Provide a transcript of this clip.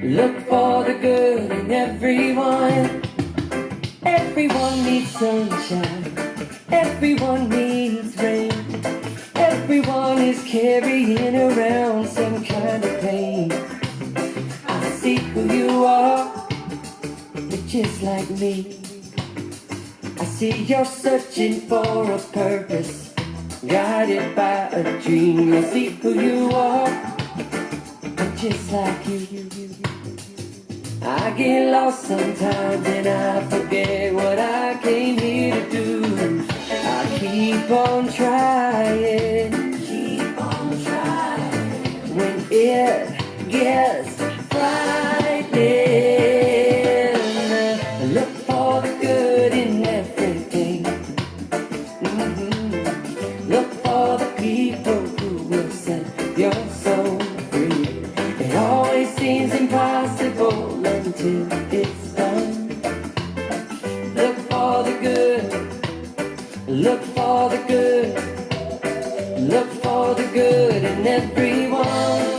Look for the good in everyone. Everyone needs sunshine. Everyone needs rain. Everyone is carrying around some kind of pain. I see who you are. You're just like me. I see you're searching for a purpose, guided by a dream. I see who you are. I'm just like you. I get lost sometimes and I forget what I came here to do. I keep on trying, when it gets frightening. Look for the good in everything. Look for the people who will set your soul free. It always seems impossible until it's done. Look for the good. Look for the good. Look for the good in everyone.